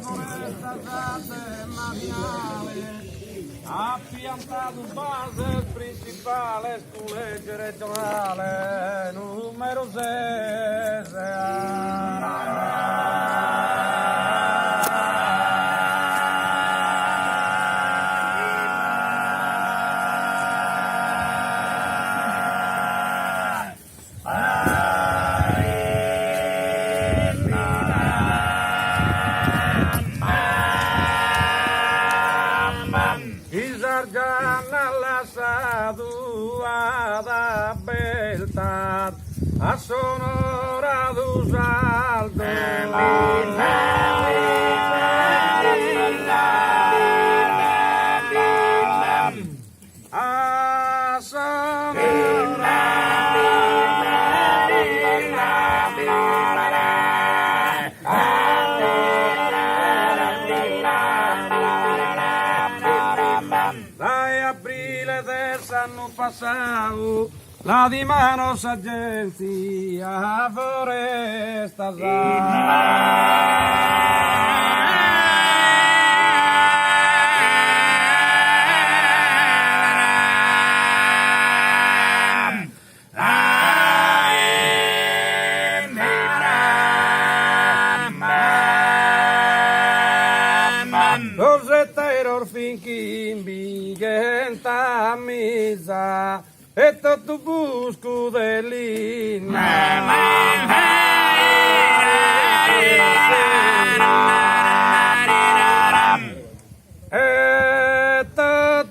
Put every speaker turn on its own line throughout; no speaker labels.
foresta mariale ha piantato base principale su legge regionale numero 6. Da beltà a sonora dos altos a sonora dai aprile dell'anno passato la di mano s'agenzia foresta Rosetteiro finché in bigenta misa e tutto busco e tutto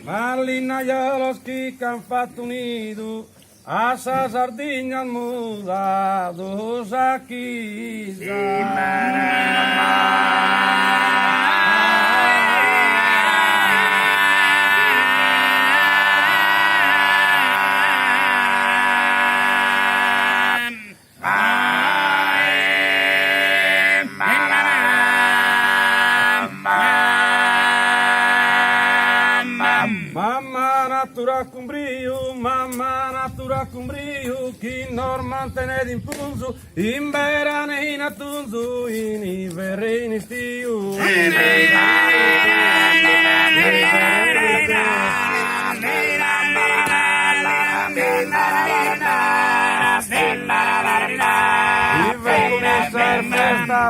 Mallinaiolo che han fatto un nido a sa Sardegna muda dos aqui Mamma natura con brio, chi normante ne d'impunzo, in verane in attunzo, in ivere in istiu.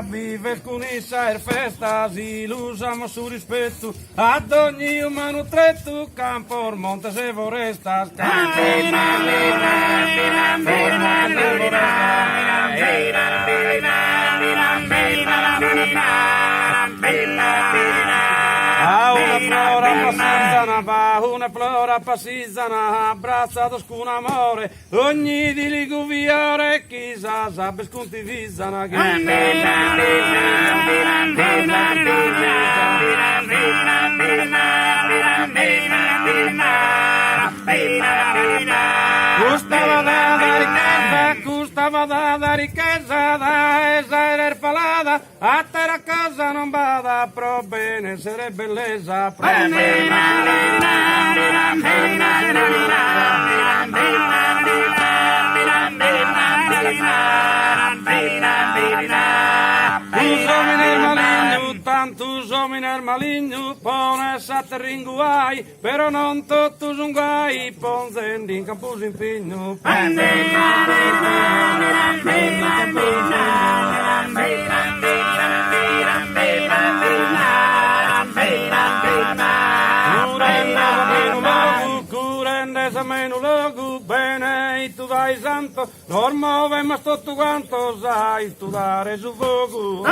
Vives con essa festa, si l'usamo su rispetto ad ogni umano tretto, campo, monte se forestas. Una flora passizana, abbracciato con amore, ogni di liguviore, chissà, sape scontivizana che... Custava da ricchezza, da essere palata, a terra casa non vada, pro bene essere bellezza, pro tantos homines maligno, pones a terringuai, però non tutto un guai, ponzendi in campus in pigno. Meno logo bene e tu vai santo non muove ma sto tu quanto sai studiare su fuoco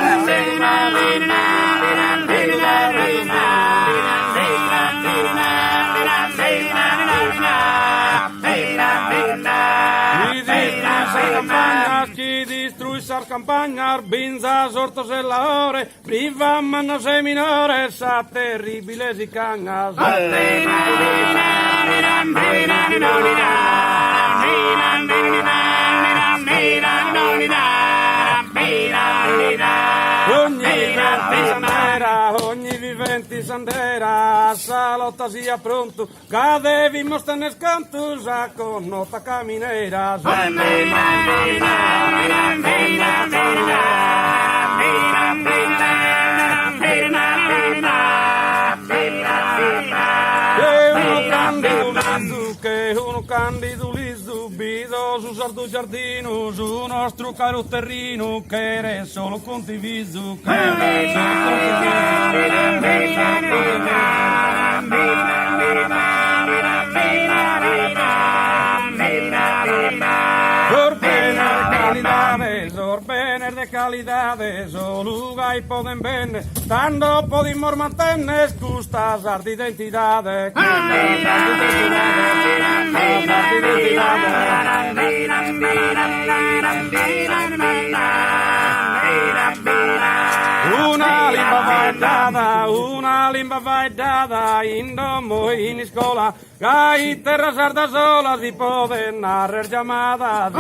chi distruisse la campagna binza sorto se la ore priva manno se minore sa terribile si cagna ogni viventi sandera, salota sia pronto, cadevimo stenes cantos a con nota camineira. Que uno candido liso, bido su sardo giardino, su nostro caro terrino, che era solo condiviso, che era Orbener de calidades, o lugar poden vender, tanto podimos mantener custas de identidades. Una limba vai dada, in domo e in scuola, che terra sarda sola si può narrar chiamata.